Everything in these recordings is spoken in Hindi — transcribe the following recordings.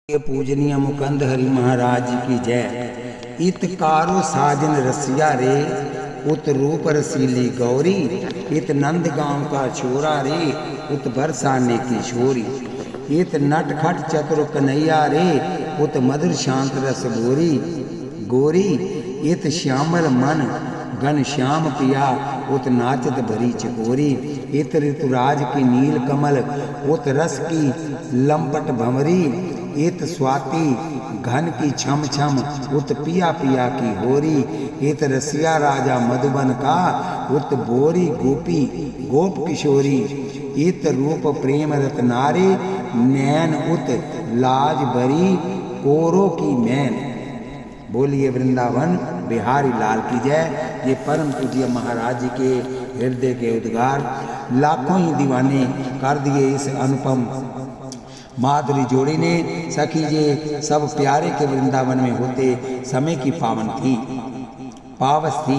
पूजनीय मुकंद हरि महाराज की जय। इत कारो साजन रसिया रे, उत रूप रसीली गौरी, इत नंद गांव का छोरा रे, उत बरसाने की छोरी, इत नटखट चतुर कन्हैया रे, उत मधुर शांत रस गोरी गोरी, इत श्यामल मन घन श्याम पिया, उत नाचत भरी चकोरी, इत ऋतुराज की नील कमल, उत रस की लंपट भंवरी, इत स्वाति घन की छम छम, उत पिया पिया की होरी, इत रसिया राजा मधुबन का, उत बोरी गोपी गोप किशोरी, इत रूप प्रेम रत्नारे, नैन उत लाज बरी कोरो की मैन। बोलिए वृंदावन बिहारी लाल की जय। ये परम पूज्य महाराज जी के हृदय के उद्गार लाखों ही दीवाने कर दिए इस अनुपम माधुरी जोड़ी ने। सखी ये सब प्यारे के वृंदावन में होते समय की पावस थी।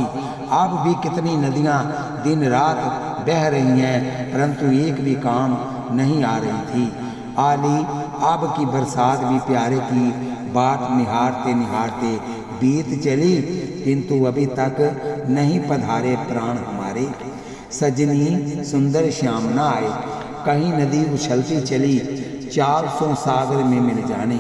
अब भी कितनी नदियां दिन रात बह रही हैं, परंतु एक भी काम नहीं आ रही थी। आली अब की बरसात भी प्यारे की बाट निहारते निहारते बीत चली, किंतु अभी तक नहीं पधारे प्राण हमारे। सजनी सुंदर श्याम न आए, कहीं नदी उछलती चली 400 सागर में मिल जाने,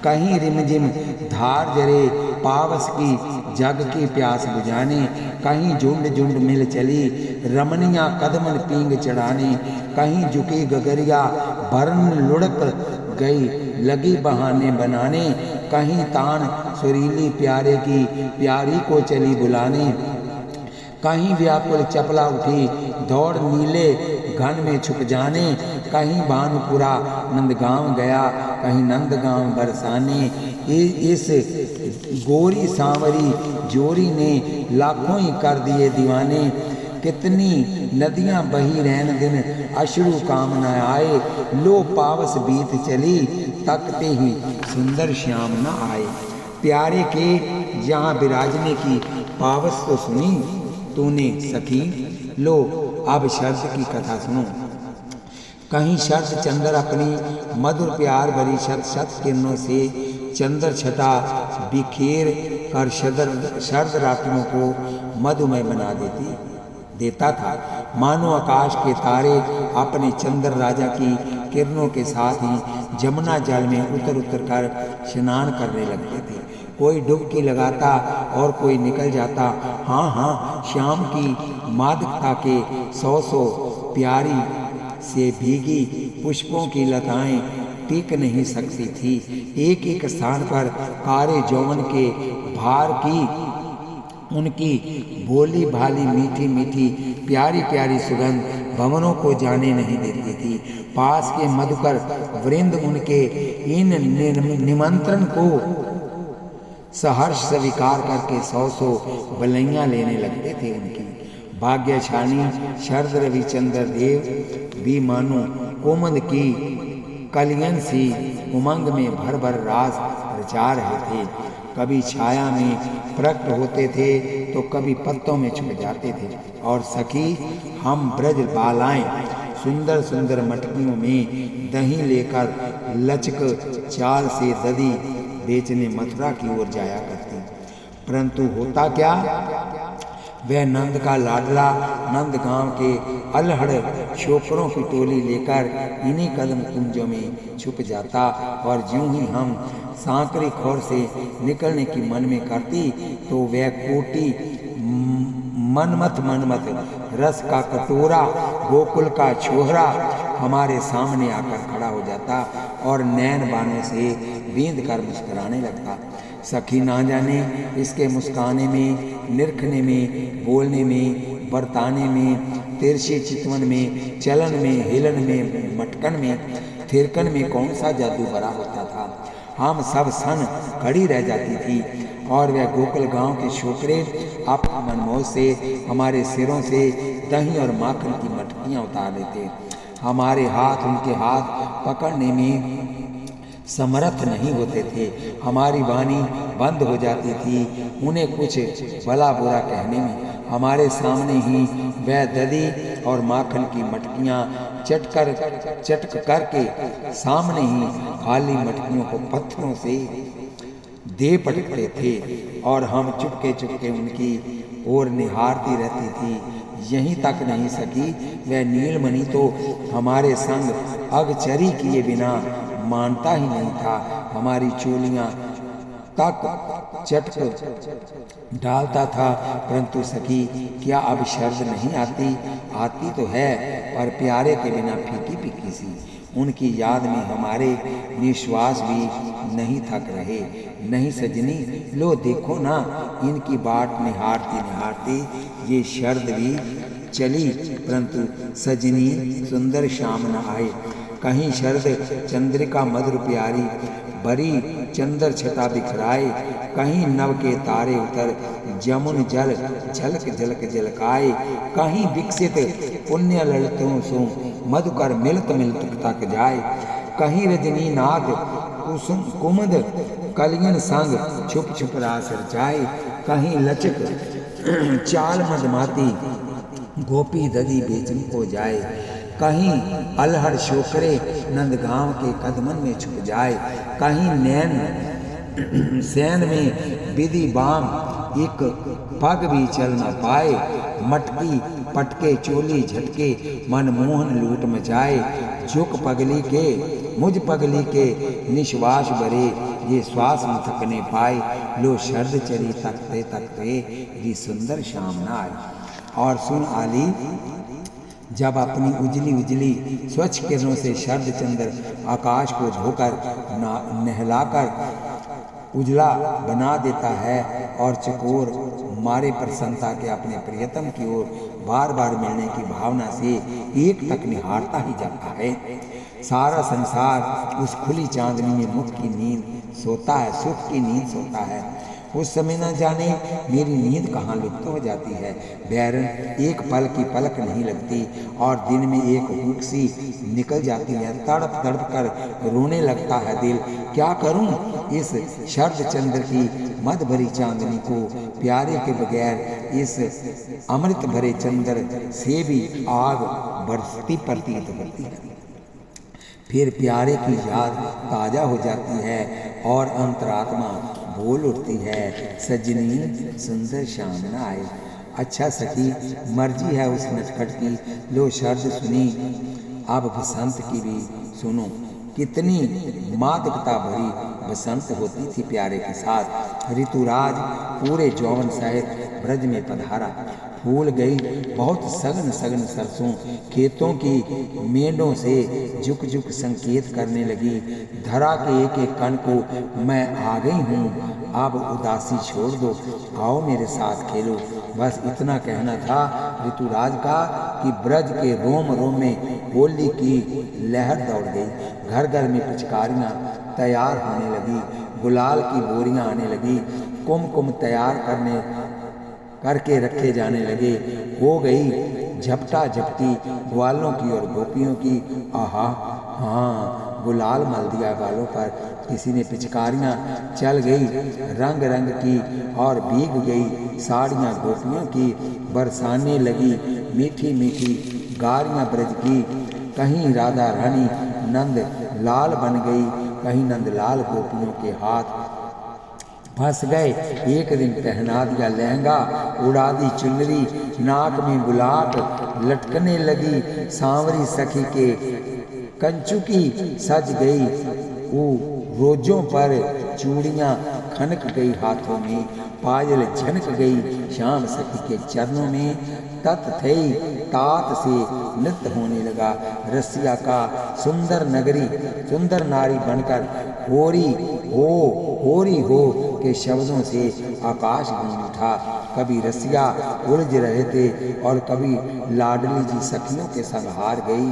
कहीं रिमझिम धार जरे पावस की जग की प्यास बुझाने, कहीं झुंड झुंड मिल चली रमणियां कदमन पींग चढ़ाने, कहीं झुकी गगरिया भरन लुढ़क गई लगी बहाने बनाने, कहीं तान सुरीली प्यारे की प्यारी को चली बुलाने, कहीं व्याकुल चपला उठी दौड़ नीले घन में छुप जाने, कहीं भानुपुरा नंदगांव गया, कहीं नंदगांव बरसाने। इस गोरी सांवरी जोरी ने लाखों ही कर दिए दीवाने। कितनी नदियां बही रहन दिन अश्रु काम न आए, लो पावस बीत चली तकते ही सुंदर श्याम न आए। प्यारे के यहाँ विराजने की पावस तो सुनी तूने सखी, लो अब शरद की कथा सुनो। कहीं शरद चंद्र अपनी मधुर प्यार भरी शत शत किरणों से चंद्र छटा बिखेर कर शरद रात्रियों को मधुमय बना देता था। मानो आकाश के तारे अपने चंद्र राजा की किरणों के साथ ही जमुना जल में उतर उतर कर स्नान करने लगते थे। कोई डुबकी लगाता और कोई निकल जाता। हाँ हाँ, श्याम की मादकता के 100 प्यारी से भीगी पुष्पों की लताएं टिक नहीं सकती थी। एक एक स्थान पर कारे जौवन के भार की उनकी भोली भाली मीठी मीठी प्यारी प्यारी सुगंध भवनों को जाने नहीं देती थी। पास के मधुकर वृंद उनके इन निमंत्रण को सहर्ष स्वीकार करके 100 बलैयां लेने लगते थे। उनकी भाग्यशाली शरद रविचंद्र देव भी मानो कोमंद की कलियन सी उमंग में भर भर रास रचा रहे थे। कभी छाया में प्रकट होते थे तो कभी पत्तों में छुप जाते थे। और सखी हम ब्रज बालाएं सुंदर सुंदर मटकियों में दही लेकर लचक चाल से दधी बेचने मथुरा की ओर जाया करती। परंतु होता क्या, वह नंद का लाडला नंद गांव के अलहड़ शोकरों की टोली लेकर इन्हीं कदम कुंजों में छुप जाता। और ज्यों ही हम सांकरी खोर से निकलने की मन में करती तो वह कोटी मनमथ रस का कटोरा गोकुल का छोहरा हमारे सामने आकर खड़ा हो जाता और नैन बानों से बींद कर मुस्कुराने लगता। सखी ना जाने इसके मुस्काने में, निरखने में, बोलने में, बरताने में, तिरछी चितवन में, चलन में, हिलन में, मटकन में, थिरकन में कौन सा जादू भरा होता था। हम सब सन खड़ी रह जाती थी और वह गोकुल गांव के छोकरे अपनी मनमोह से हमारे सिरों से दही और माखन की मटकियां उतार लेते। हमारे हाथ उनके हाथ पकड़ने में समर्थ नहीं होते थे। हमारी वाणी बंद हो जाती थी उन्हें कुछ भला बुरा कहने में। हमारे सामने ही वह दही और माखन की मटकियाँ चटक करके सामने ही खाली मटकियों को पत्थरों से दे पटकते थे और हम चुपके चुपके उनकी ओर निहारती रहती थी। यहीं तक नहीं सकी, वह नीलमणि तो हमारे संग अगचरी किए बिना मानता ही नहीं था। हमारी चोलियाँ तक चटक डालता था, परंतु सखी क्या अब शर्त नहीं आती? आती तो है, पर प्यारे के बिना फीकी फीकी सी। उनकी याद में हमारे निश्वास भी नहीं थक रहे। नहीं सजनी, लो देखो ना, इनकी बाट निहारती निहारती ये शर्त भी चली, परंतु सजनी सुंदर शाम न आए। कहीं शरद चंद्रिका मधुर प्यारी बरी चंद्र छटा बिखराए, कहीं नव के तारे उतर जमुन जल झलक झलक झलकाए, कहीं विकसित पुण्य ललितों सो मधुकर मिलत मिलत तक जाए, कहीं रजनी नाथ कुसुम कुमद कलियन संग छुप छुप रास रचाए, कहीं लचक चाल मदमाती गोपी दधी बेचन को जाए, कहीं अलहड़ शोकरे नंदगांव के कदमन में छुप जाए, कहीं नैन सैन में विधि बाम एक पग भी चल न पाए, मटकी पटके चोली झटके मनमोहन लूट मचाए, झुक पगली के मुझ पगली के निश्वास भरे ये श्वास न थकने पाए, लो शरद चरी तकते तकते ये सुंदर शाम न आए। और सुन आली, जब अपनी उजली उजली स्वच्छ किरणों से शरद चंद्र आकाश को धोकर नहलाकर उजला बना देता है और चकोर मारे प्रसन्नता के अपने प्रियतम की ओर बार बार मिलने की भावना से एक तक निहारता ही जाता है, सारा संसार उस खुली चांदनी में मुख की नींद सोता है, सुख की नींद सोता है। उस समय न जाने मेरी नींद कहाँ लुप्त हो जाती है। बैरन एक पल की पलक नहीं लगती और दिन में एक हुक सी निकल जाती है। तड़प तड़प कर रोने लगता है दिल। क्या करूं इस शरद चंद्र की मद भरी चांदनी को, प्यारे के बगैर इस अमृत भरे चंद्र से भी आग बरसती प्रतीत होती है। फिर प्यारे की याद ताज़ा हो जाती है और अंतरात्मा बोल उठती है, सजनी सुंदर शाम न आए। अच्छा सखी, मर्जी है उस नटखट की, लो शर्द सुनी, अब बसंत की भी सुनो। कितनी मादकता भरी बसंत होती थी प्यारे के साथ। ऋतुराज पूरे जौवन सहित ब्रज में पधारा। फूल गई बहुत सघन सघन सरसों खेतों की मेंढों से झुक झुक संकेत करने लगी। धरा के एक एक कण को मैं आ गई हूँ, अब उदासी छोड़ दो, आओ मेरे साथ खेलो। बस इतना कहना था ऋतुराज का कि ब्रज के रोम रोम में होली की लहर दौड़ गई। घर घर में पिचकारियाँ तैयार होने लगी, गुलाल की बोरियां आने लगी, कुमकुम तैयार करके रखे जाने लगे। हो गई झपटा झपटी ग्वालों की और गोपियों की। आहा, हाँ, गुलाल मल दिया गालों पर। किसी ने पिचकारियाँ चल गई रंग रंग की और भीग गई साड़ियाँ गोपियों की। बरसाने लगी मीठी मीठी गारियाँ ब्रज की। कहीं राधा रानी नंद लाल बन गई, कहीं नंदलाल गोपियों के हाथ फंस गए। एक दिन पहना दिया लहंगा, उड़ा दी चुनरी, नाक में गुलाब लटकने लगी। सांवरी सखी के कंचुकी सज गई, वो रोजों पर चूड़ियाँ खनक गई हाथों में, पायल झनक गई श्याम सखी के चरणों में। तत थई तात से नृत्य होने लगा। रसिया का सुंदर नगरी सुंदर नारी बनकर होरी हो के शब्दों से आकाश गूंज उठा। कभी रसिया उलझ रहे थे और कभी लाडली जी सखियों के संग हार गई।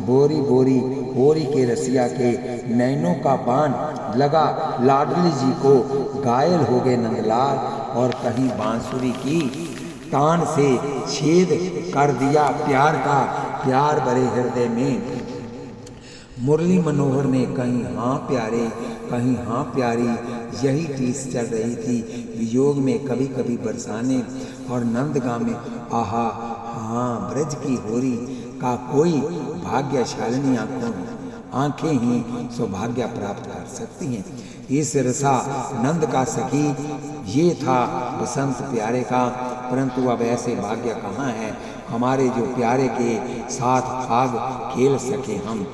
बोरी बोरी होरी के रसिया के नैनों का बाण लगा लाडली जी को, घायल हो गए नंदलाल। और कहीं बांसुरी की तान से छेद कर दिया प्यार का, प्यार भरे हृदय में। मुरली मनोहर ने कहीं हाँ प्यारे कहीं हाँ प्यारी यही टीस चल रही थी। वियोग में कभी कभी बरसाने और नंदगामी। आहा, हाँ, ब्रज की होरी का कोई भाग्यशालिनी आंखें ही सौभाग्य प्राप्त कर सकती हैं। इस रसा नंद का सखी ये था बसंत प्यारे का, परंतु अब ऐसे भाग्य कहाँ है हमारे जो प्यारे के साथ फाग खेल सके हम।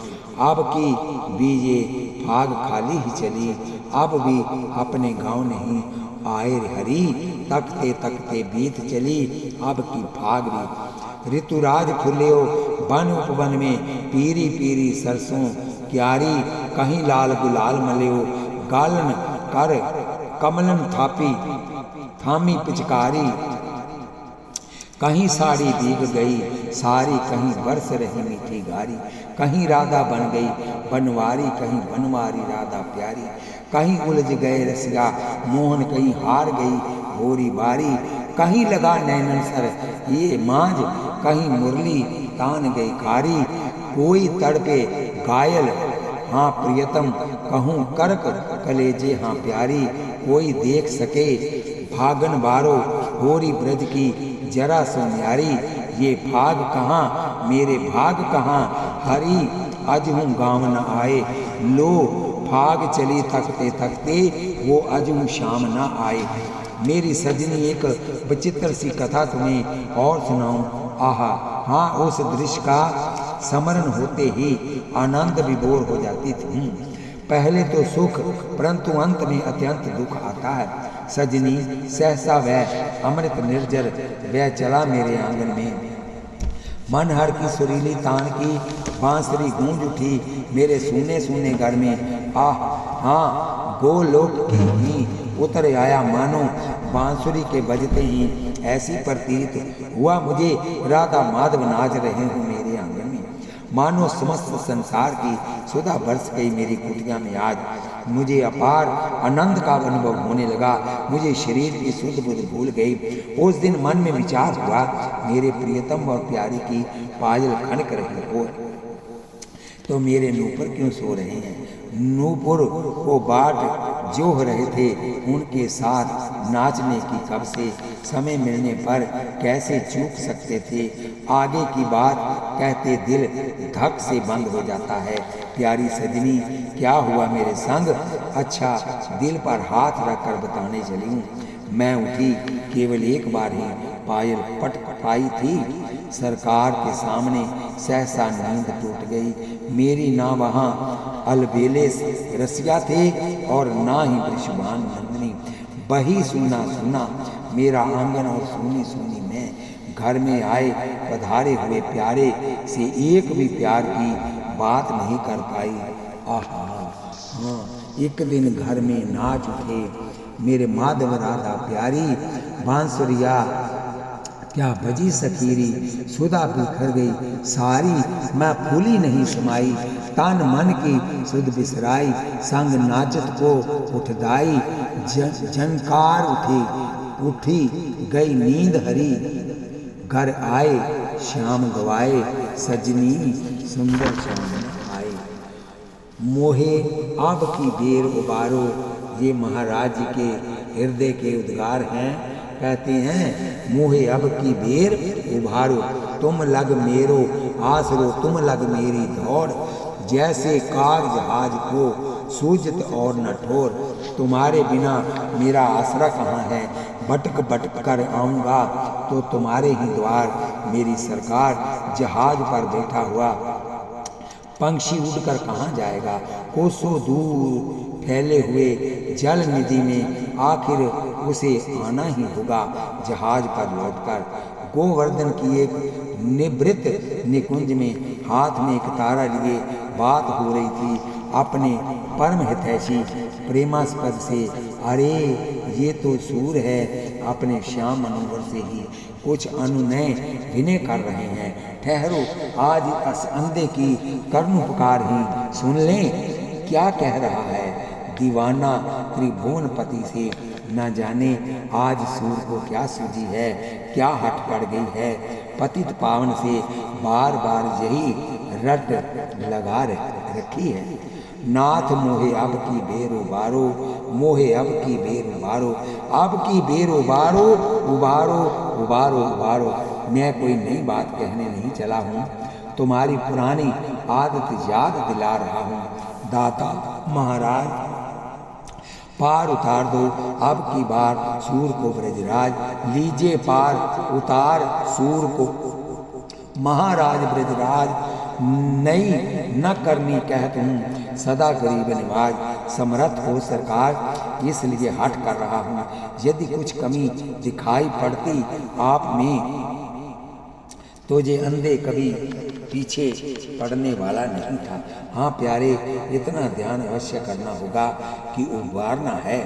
अब की भी ये फाग खाली ही चली, अब भी अपने गांव नहीं आए हरी, तकते तकते बीत चली अब की फाग भी। ऋतुराज फुल्यो वन उपवन में, पीरी पीरी सरसों क्यारी, कहीं लाल गुलाल मल्यो, गालन कर कमलन थामी पिचकारी, कहीं साड़ी भीग गई सारी, कहीं बरस रही मीठी गारी, कहीं राधा बन गई बनवारी, कहीं बनवारी राधा प्यारी, कहीं उलझ गए रसिया मोहन, कहीं हार गई होरी बारी, कहीं लगा नैनन सर ये मांझ, कहीं मुरली तान गई कारी, कोई तड़पे घायल हाँ प्रियतम, कहूँ कर्क कलेजे हाँ प्यारी, कोई देख सके भागन बारो होरी ब्रज की जरा सो न्यारी, ये भाग कहाँ मेरे भाग कहाँ, हरी अजहूँ गाँव न आए, लो भाग चली थकते थकते वो अजहूँ शाम न आए। मेरी सजनी एक विचित्र सी कथा तुम्हें और सुनाऊं। आहा, हाँ, उस दृश्य का स्मरण होते ही आनंद विभोर हो जाती थी। पहले तो सुख, परंतु अंत में अत्यंत दुख आता है। सजनी सहसा वह अमृत निर्जर वह चला मेरे आंगन में, मन हर की सुरीली तान की बांसुरी गूंज उठी मेरे सूने सूने घर में। आह, हाँ, गोलोक की ही उतर आया मानो बांसुरी के बजते ही, ऐसी प्रतीत हुआ मुझे राधा माधव नाच रहे हो मेरे आंगन में, मानो समस्त संसार की सुधा बरस गई मेरी कुटिया में। आज मुझे अपार आनंद का अनुभव होने लगा, मुझे शरीर की शुद्ध बुद्ध भूल गई। उस दिन मन में विचार हुआ, मेरे प्रियतम और प्यारी की पायल खनक रही हो तो मेरे नूपुर क्यों सो रहे हैं। नूपुर को बाट जोह रहे थे, उनके साथ नाचने की कब से समय मिलने पर कैसे चूक सकते थे। आगे की बात कहते दिल धक से बंद हो जाता है। प्यारी सजनी, क्या हुआ मेरे संग? अच्छा, दिल पर हाथ रखकर बताने चली हूँ। मैं उठी, केवल एक बार ही पायल पटक पाई थी, सरकार के सामने सहसा नींद टूट गई मेरी। ना वहाँ अलबेले रसिया थे और ना ही वृषभान नंदनी। बही सुना सुना मेरा आंगन और सुनी सुनी मैं, घर में आए पधारे हुए प्यारे से एक भी प्यार की बात नहीं कर पाई। आहा, हाँ, एक दिन घर में नाच उठे मेरे माधव राधा प्यारी, बांसुरिया क्या बजी सखीरी, सुधा बिखर गई सारी, मैं फूली नहीं समाई, तन मन की सुध बिसराई, संग नाचत को उठदाई, झनकार उठी गई नींद हरी, घर आए श्याम गवाए, सजनी सुंदर श्याम आए। मोहे अब की बेर उबारो, ये महाराज जी के हृदय के उद्गार हैं। कहते हैं, मोहे अब की बेर उभारो, तुम लग मेरो आसरो, तुम लग मेरी दौड़, जैसे काग जहाज को सूझत और न ठोर, तुम्हारे बिना मेरा आसरा कहाँ है, भटक भटक कर आऊँगा तो तुम्हारे ही द्वार। मेरी सरकार जहाज पर बैठा हुआ पंछी उड़कर कहाँ जाएगा, कोसों दूर फैले हुए जल निधि में आखिर उसे आना ही होगा जहाज पर लौटकर। गोवर्धन की एक निवृत्त निकुंज में हाथ में एक तारा लिए बात हो रही थी अपने परम हितैषी प्रेमास्पद से। अरे ये तो सूर है, अपने श्याम मनोहर से ही कुछ अनुनय विनय कर रहे हैं। ठहरो, आज इस अंधे की कर्णोपकार ही सुन लें, क्या कह रहा है दीवाना त्रिभुवनपति से। न जाने आज सूर को क्या सूझी है, क्या हट पड़ गई है, पतित पावन से बार बार यही रट लगा रखी है। नाथ मोहे अब की बेरो बारो, मोहे अब की बेर उबारो, अब की बेर उबारो, उबारो उबारो उबारो। मैं कोई नई बात कहने नहीं चला हूँ, तुम्हारी पुरानी आदत याद दिला रहा हूँ। दाता महाराज पार उतार दो अब की बार सूर को ब्रजराज, लीजिए पार उतार सूर को महाराज ब्रजराज। नई न करनी कहत हूँ सदा गरीब निवाज, समर्थ हो सरकार इसलिए हट कर रहा हूँ। यदि कुछ कमी दिखाई पड़ती आप में तो ये अंधे कभी पीछे पड़ने वाला नहीं था। हाँ प्यारे, इतना ध्यान अवश्य करना होगा कि उबारना है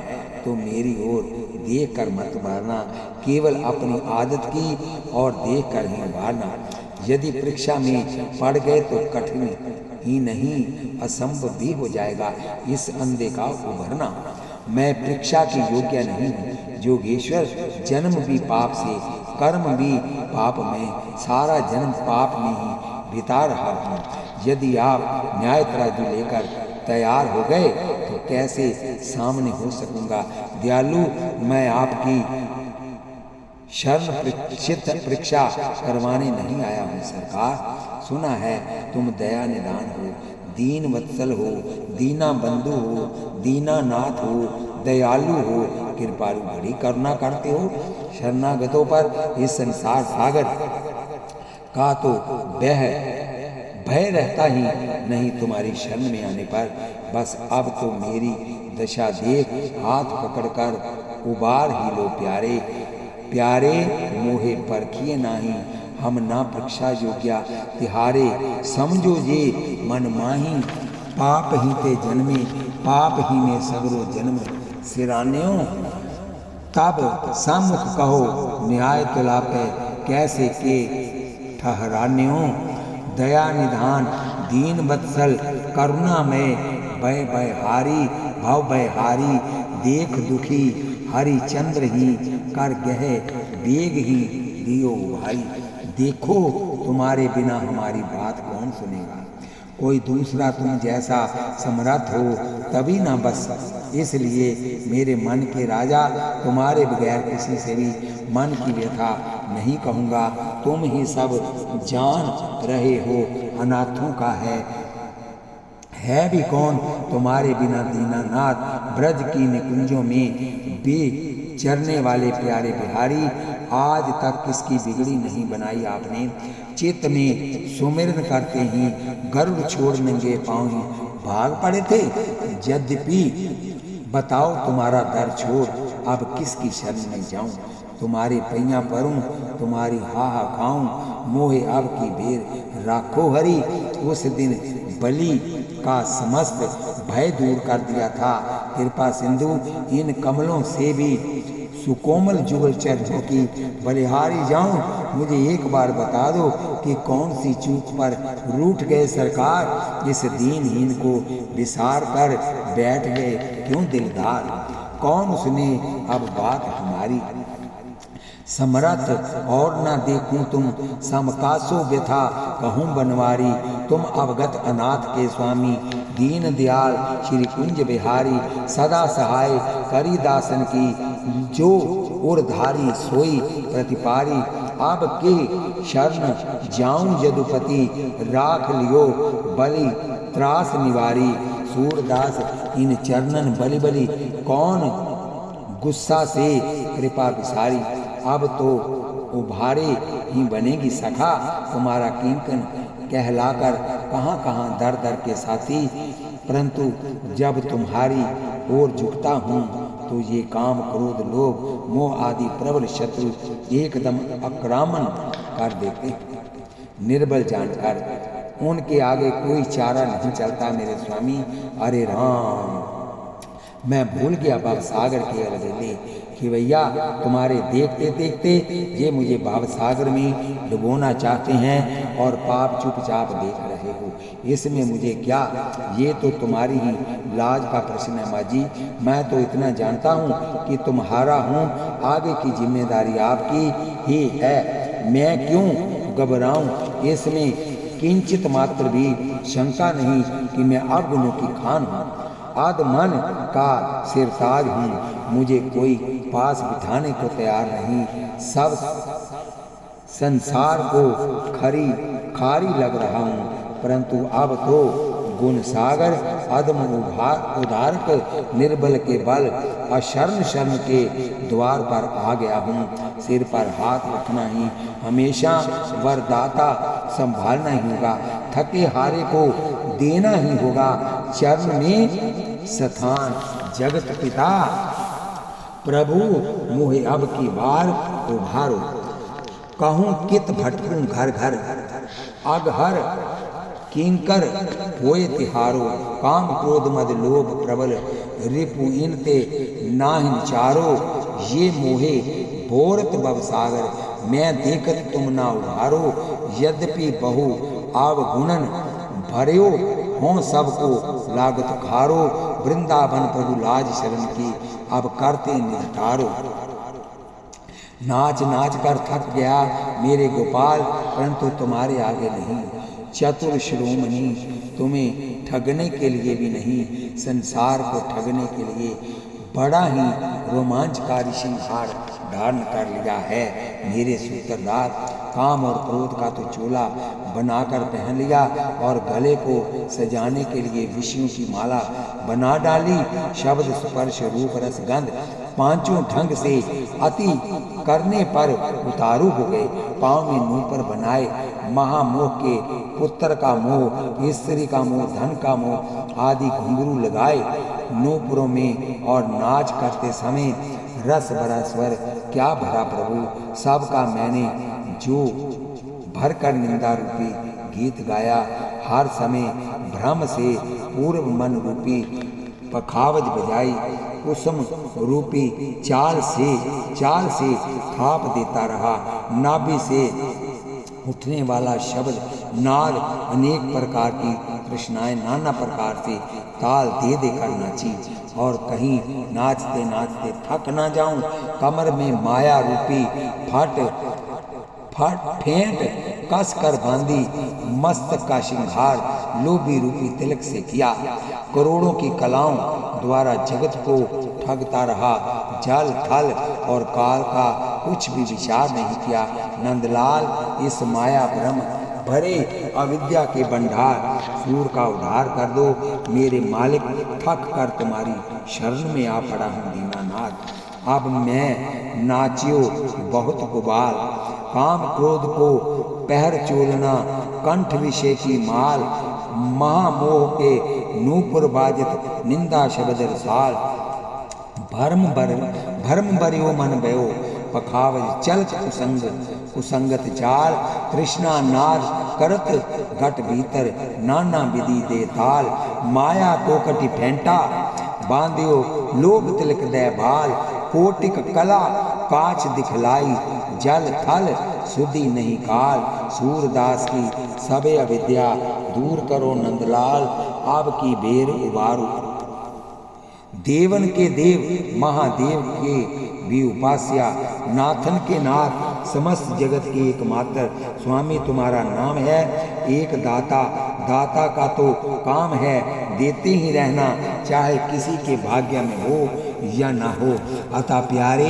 तो मेरी ओर देख कर मत उबारना, केवल अपनी आदत की और देख कर ही उबारना। यदि परीक्षा में पड़ गए तो कठिन ही नहीं असंभव भी हो जाएगा इस अंधे का उभरना। मैं परीक्षा की योग्य नहीं हूँ जोगेश्वर, जन्म भी पाप से कर्म भी पाप में, सारा जन्म पाप में ही बिता रहा हूँ। यदि आप न्याय तराजू लेकर तैयार हो गए तो कैसे सामने हो सकूंगा। दयालु, मैं आपकी शरण परीक्षा करवाने नहीं आया हूँ सरकार। सुना है तुम दया निदान हो, दीन वत्सल हो, दीना बंधु हो, दीना नाथ हो, दयालु हो, कृपालु, बड़ी करुणा करते हो। शरणागतों पर इस संसार सागर का तो भय रहता ही नहीं तुम्हारी शरण में आने पर। बस अब तो मेरी दशा देख हाथ पकड़कर उबार ही लो प्यारे। प्यारे मोहे परखिए नाही, हम ना परीक्षा योग्या तिहारे। समझो ये मन माही पाप ही ते जन्मे, पाप ही में सगरो जन्म सिरान्यों। तब सम्मुख कहो न्याय तुला पे कैसे के ठहरान्यों। दया निधान दीन वत्सल करुणा में भय भयहारी, भव भयहारी। देख दुखी हरिचंद्र ही कर गहे बेग ही दियो भाई। देखो तुम्हारे बिना हमारी बात कौन सुनेगा, कोई दूसरा तुम जैसा समर्थ हो तभी ना बस। इसलिए मेरे मन के राजा, तुम्हारे बगैर किसी से भी मन की व्यथा नहीं कहूँगा। तुम ही सब जान रहे हो अनाथों का है भी कौन तुम्हारे बिना दीनानाथ। ब्रज की निकुंजों में चरने वाले प्यारे बिहारी, आज तक किसकी बिगड़ी नहीं बनाई आपने। चित्त में सुमिरन करते ही गरुड़ छोड़ नंगे पाँव ही भाग पड़े थे। यद्यपि बताओ तुम्हारा दर छोड़ अब किसकी शरण में जाऊं। तुम्हारे पैया परूं तुम्हारी हाहा खाऊं, मोहे अब की बेर राखो हरि। उस दिन बलि का समस्त भय दूर कर दिया था। कृपा सिंधु इन कमलों से भी सुकोमल जुगल चरणों की बलिहारी जाऊं। मुझे एक बार बता दो कि कौन सी चूक पर रूठ गए सरकार। इस दीनहीन को विसार कर बैठ गए क्यों दिलदार। कौन उसने अब बात हमारी समरथ और न देखूं तुम समकासो व्यथा कहूँ बनवारी। तुम अवगत अनाथ के स्वामी दीन दयाल श्री कुंज बिहारी। सदा सहाय करी दासन की जो उर्धारी सोई प्रतिपारी। अब के शरण जाऊं यदुपति राख लियो बलि त्रास निवारी। सूरदास इन चरणन बलि बलि कौन गुस्सा से कृपा विसारी। अब तो उभारे ही बनेगी सखा तुम्हारा कीर्तन कहलाकर कहाँ कहाँ दर दर के साथी। परंतु जब तुम्हारी ओर झुकता हूँ तो ये काम क्रोध लोभ मोह आदि प्रबल शत्रु एकदम आक्रमण कर देते। निर्बल जानकर उनके आगे कोई चारा नहीं चलता मेरे स्वामी। अरे राम, मैं भूल गया भव सागर के अलबेले कि भैया तुम्हारे देखते देखते ये मुझे भव सागर में डुबोना चाहते हैं और पाप चुपचाप देख रहे हो। इसमें मुझे क्या, ये तो तुम्हारी ही लाज का प्रश्न है माँ जी। मैं तो इतना जानता हूँ कि तुम्हारा हूँ, आगे की जिम्मेदारी आपकी ही है। मैं क्यों घबराऊं, इसमें किंचित मात्र भी शंका नहीं कि मैं अवगुणों की खान हूँ। आदमन का सिरताज हूँ, मुझे कोई पास बिठाने को तैयार नहीं। सब संसार को खारी लग रहा हूँ, परंतु अब तो गुण सागर अदम उदारक निर्बल के बल अशरण शरण के द्वार पर आ गया हूँ। सिर पर हाथ रखना ही हमेशा वरदाता संभालना ही होगा, थके हारे को देना ही होगा। चरण में स्थान जगत पिता प्रभु मोहे अब की बार उभारो। कहूँ कित भटकूं घर घर अघहर किंकर होए तिहारो। काम क्रोध मद लोभ प्रबल रिपु इनते नाहिन चारो। ये मोहे भोरत भव सागर मैं देखत तुम ना उभारो। यद्यपि बहु आवगुणन भर्यो हों सबको लागत खारो। वृंदावन प्रभु लाज शरण की अब करते निठारो। नाच नाच कर थक गया मेरे गोपाल, परंतु तुम्हारे आगे नहीं। चतुर शिरोमणि तुम्हें ठगने के लिए भी नहीं, संसार को ठगने के लिए बड़ा ही रोमांचकारी सिंहार धारण कर लिया है। मेरे सूत्रधार काम और क्रोध का तो चोला बनाकर पहन लिया और गले को सजाने के लिए विषयों की माला बना डाली। शब्द स्पर्श रूप रस गंध पांचों ढंग से अति करने पर उतारू हो गए। पांव में नूपुर बनाए महामोह के पुत्र का मोह, स्त्री का मोह, धन का मोह आदि घुंघरू लगाए नूपुरों में और नाच करते समय रस भरा स्वर क्या भरा प्रभु। सबका मैंने जो भरकर निंदा रूपी गीत गाया, हर समय भ्रम से पूर्व मन रूपी पखावज बजाई। कुसुम रूपी चाल से थाप देता रहा। नाभि से उठने वाला शब्द नाद अनेक प्रकार की तृष्णाएं नाना प्रकार से ताल दे देकर नाची। और कहीं नाचते नाचते थक ना जाऊं, कमर में माया रूपी फेंट कस कर बांधी। मस्तक का श्रृंगार लोभी रूपी तिलक से किया। करोड़ों की कलाओं द्वारा जगत को ठगता रहा। जल थल और काल का कुछ भी विचार नहीं किया। नंदलाल इस माया भ्रम भरे अविद्या के भंडार सूर का उद्धार कर दो। मेरे मालिक थक कर तुम्हारी शरण में आ पड़ा हूँ दीनानाथ। अब मैं नाचियो बहुत गुबाल, काम क्रोध को पहर चोलना कंठ विषय की माल। महामोह के नूपुर बाजित निंदा शब्द रसाल। भरम बरियो मन भयो पखावज चलत कुसंगत चाल। तृष्णा नाद करत घट भीतर नाना विधि दे ताल। माया कोकटि फेंटा बांधियो लोभ तिलक दे बाल। कोटिक कला काच दिखलाई जल थल सुधि नहीं काल। सूरदास की सबे अविद्या दूर करो नंदलाल, अब की बेर उबारो। देवन के देव महादेव के भी उपास्या, नाथन के नाथ समस्त जगत के एकमात्र स्वामी तुम्हारा नाम है। एक दाता, दाता का तो काम है देते ही रहना, चाहे किसी के भाग्य में हो या ना हो। अतः प्यारे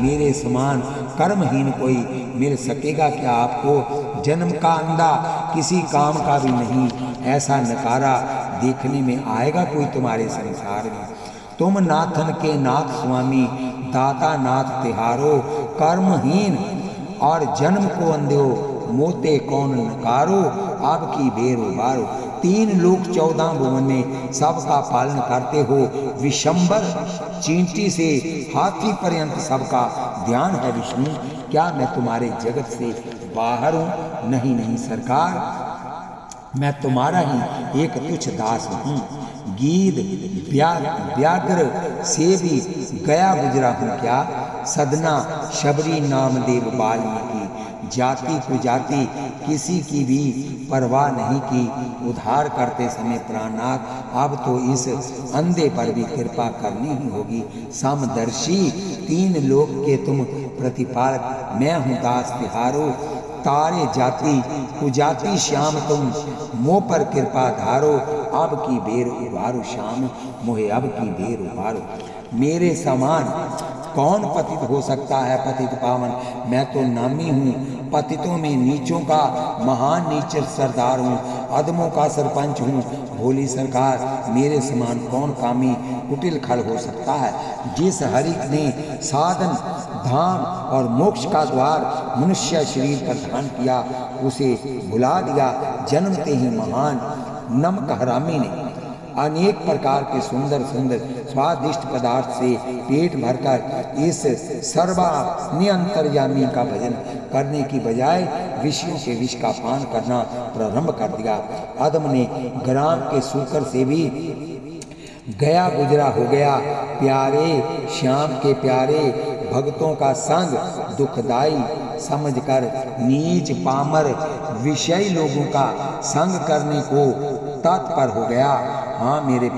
मेरे समान कर्महीन कोई मिल सकेगा क्या आपको? जन्म का अंधा किसी काम का भी नहीं, ऐसा नकारा देखने में आएगा कोई तुम्हारे संसार में। तुम नाथन के नाथ स्वामी, दाता नाथ तिहारो। कर्महीन और जन्म को अंध्यो, मोते कौन नकारो। अब की बेर उबारो। 3 लोक 14 भुवन में सबका पालन करते हो। विशंबर चींटी से हाथी पर्यंत सबका ध्यान है विष्णु। क्या मैं तुम्हारे जगत से बाहर हूँ? नहीं नहीं सरकार, मैं तुम्हारा ही एक तुच्छ दास हूँ। गीद व्याघ्र से भी गया गुजरा हूँ क्या? सदना शबरी नामदेव वाल्मीकि, जाति कुजाति किसी की भी परवाह नहीं की। उद्धार करते समय प्राणनाथ अब तो इस अंधे पर भी कृपा करनी ही होगी। समदर्शी 3 लोक के तुम प्रतिपालक, मैं हूँ दास तिहारो। तारे जाति कुजाति श्याम तुम मोह पर कृपा धारो। अब की बेर उबारो श्याम मोहे अब की बेर उबारो। मेरे समान कौन पतित हो सकता है पतित पावन, मैं तो नामी हूँ पतितों में नीचों का महान नीच सरदार हूँ, अदमों का सरपंच हूँ। भोली सरकार मेरे समान कौन कामी कुटिल खल हो सकता है। जिस हरि ने साधन धाम और मोक्ष का द्वार मनुष्य शरीर पर धारण किया, उसे भुला दिया जन्मते ही महान नमक हरामी ने। अनेक प्रकार के सुंदर सुंदर स्वादिष्ट पदार्थ से पेट भरकर इस सर्वा नियंतर्यामी का भजन करने की बजाय विषयों के विष का पान करना प्रारंभ कर दिया। अदम ने ग्राम के सूकर से भी गया गुजरा हो गया। प्यारे श्याम के प्यारे भक्तों का संग दुखदाई समझकर नीच पामर विषयी लोगों का संग करने को तत्पर हो गया। हाँ मेरे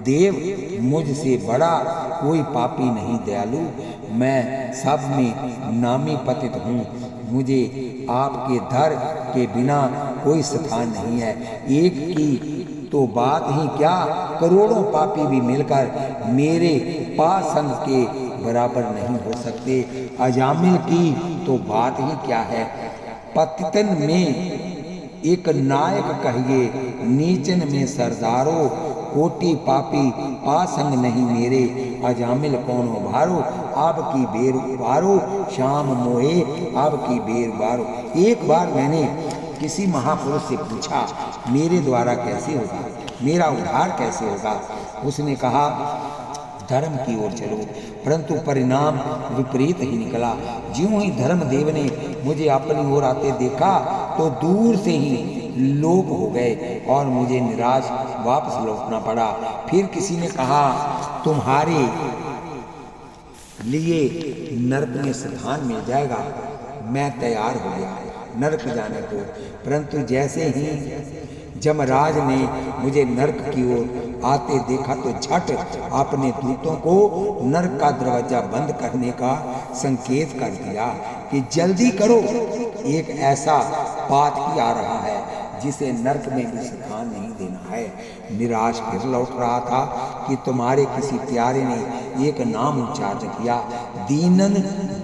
देव, मुझसे बड़ा कोई पापी नहीं दयालु, मैं सब में नामी पतित हूँ। मुझे आपके दर के बिना कोई स्थान नहीं है। एक की तो बात ही क्या, करोड़ों पापी भी मिलकर मेरे पासंग के बराबर नहीं हो सकते। अजामिल की तो बात ही क्या है, पतितन में एक नायक कहिए, नीचन में सरदारो, कोटि पापी पासंग नहीं मेरे। अजामिल कौन उभारो, अब की बेर उबारो, श्याम मोहे अब की बेर उबारो। एक बार मैंने किसी महापुरुष से पूछा, मेरे द्वारा कैसे होगा, मेरा उद्धार कैसे होगा। उसने कहा, धर्म की ओर चलो, परंतु परिणाम विपरीत ही निकला। ज्यों ही धर्मदेव ने मुझे अपनी ओर आते देखा तो दूर से ही लोप हो गए और मुझे निराश वापस लौटना पड़ा। फिर किसी ने कहा, तुम्हारे लिए नरक में स्थान मिल जाएगा। मैं तैयार हो गया नरक जाने को, परंतु जैसे ही जमराज ने मुझे नरक की ओर आते देखा तो झट अपने दूतों को नरक का दरवाजा बंद करने का संकेत कर दिया कि जल्दी करो, एक ऐसा पातकी आ रहा है जिसे नरक में भी स्थान नहीं देना है। निराश फिर लौट रहा था कि तुम्हारे किसी प्यारे ने एक नाम उच्चारण किया, दीनन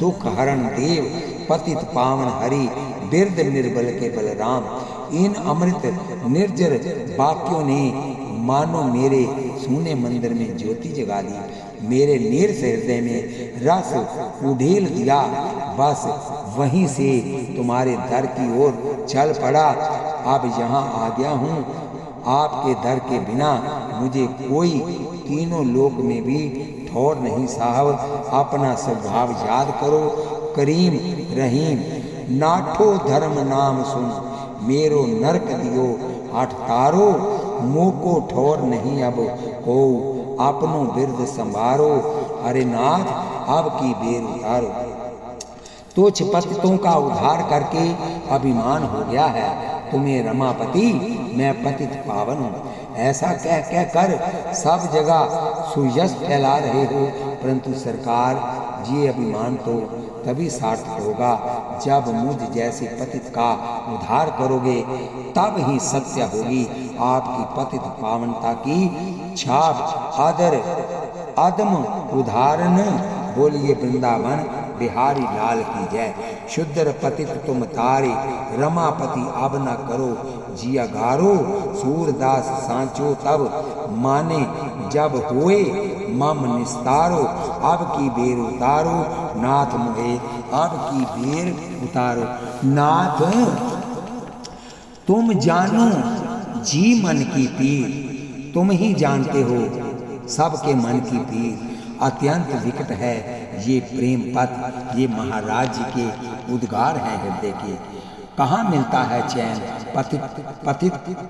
दुख हरण देव पतित पावन हरि बिरद निर्बल के बलराम। इन अमृत निर्जर वाक्यों ने मानो मेरे सूने मंदिर में ज्योति जगा दी, मेरे नीरस हृदय में रस उड़ेल दिया। बस वहीं से तुम्हारे दर की ओर चल पड़ा। अब यहाँ आ गया हूँ, आपके दर के बिना मुझे कोई तीनों लोक में भी ठौर नहीं साहब। अपना स्वभाव याद करो, करीम रहीम नाठो धर्म नाम सुन, मेरो नरक दियो आठ तारो, मोको ठौर नहीं अब को, अपनो बिरद संभारो, अरे नाथ अब की बेर उतारो। तुच्छ पतितों का उद्धार करके अभिमान हो गया है, तुम्हें रमापति मैं पतित पावन हूँ। ऐसा कह कह कर सब जगह सुयश फैला रहे हो, परंतु सरकार ये अभिमान तो तभी सार्थक होगा जब मुझ जैसे पतित का उद्धार करोगे, तब ही सत्य होगी आपकी पतित पावनता की छाप। आदर आदम उदाहरण बोलिए वृंदावन बिहारी लाल की जय। शुद्र पतित तुम तारे, रमापति अब न करो जिया गारो, सूरदास सांचो तब माने जब होए मम निस्तारो, अब की बेर उतारो नाथ मुहे अब की बेर उतारो। नाथ तुम जानो जी मन की पीर, तुम ही जानते हो सबके मन की पीर। अत्यंत विकट है ये प्रेम पथ, ये महाराज जी के उद्गार हैं हृदय के। कहाँ मिलता है चैन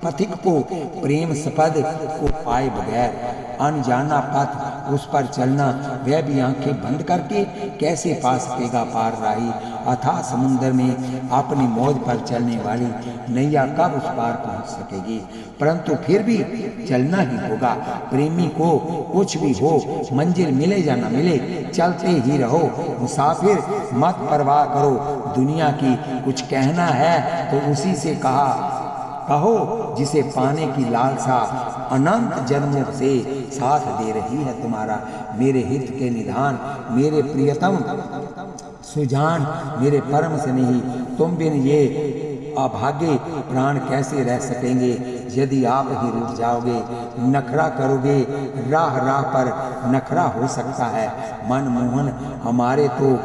पथिक को प्रेम सपद को पाए बगैर। अनजाना पथ उस पर चलना, वह भी आंखें बंद करके कैसे पा सकेगा पार राही। अथाह समुद्र में अपनी मौज पर चलने वाली नैया कब उस पार पहुंच सकेगी। परंतु फिर भी चलना ही होगा। प्रेमी को कुछ भी हो, मंजिल मिले या न मिले, चलते ही रहो। मुसाफिर मत परवाह करो दुनिया की, कुछ कहना है तो उसी से कहो जिसे पाने की लालसा अनंत जन्मों से साथ दे रही है तुम्हारा। मेरे हित के निधान, मेरे प्रियतम सुजान, मेरे परम स्नेही, तुम बिन ये अभागे प्राण कैसे रह सकेंगे। यदि आप ही रुठ जाओगे, नखरा करोगे, राह राह पर नखरा हो सकता है। मनमोहन हमारे तो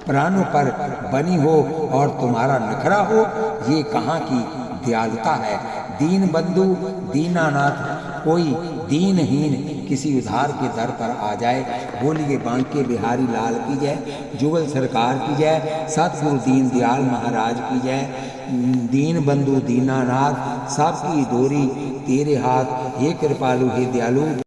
प्राणों पर बनी हो और तुम्हारा नखरा हो, ये कहाँ की दयालुता है। दीन बंधु दीनानाथ, कोई दीनहीन किसी उधार के दर पर आ जाए, बोलिए बांके बिहारी लाल की जय, जुगल सरकार की जय, सतगुरु दीन दयाल महाराज की जय। दीन बंधु दीनानाथ, सबकी डोरी तेरे हाथ, हे कृपालु हे दयालु।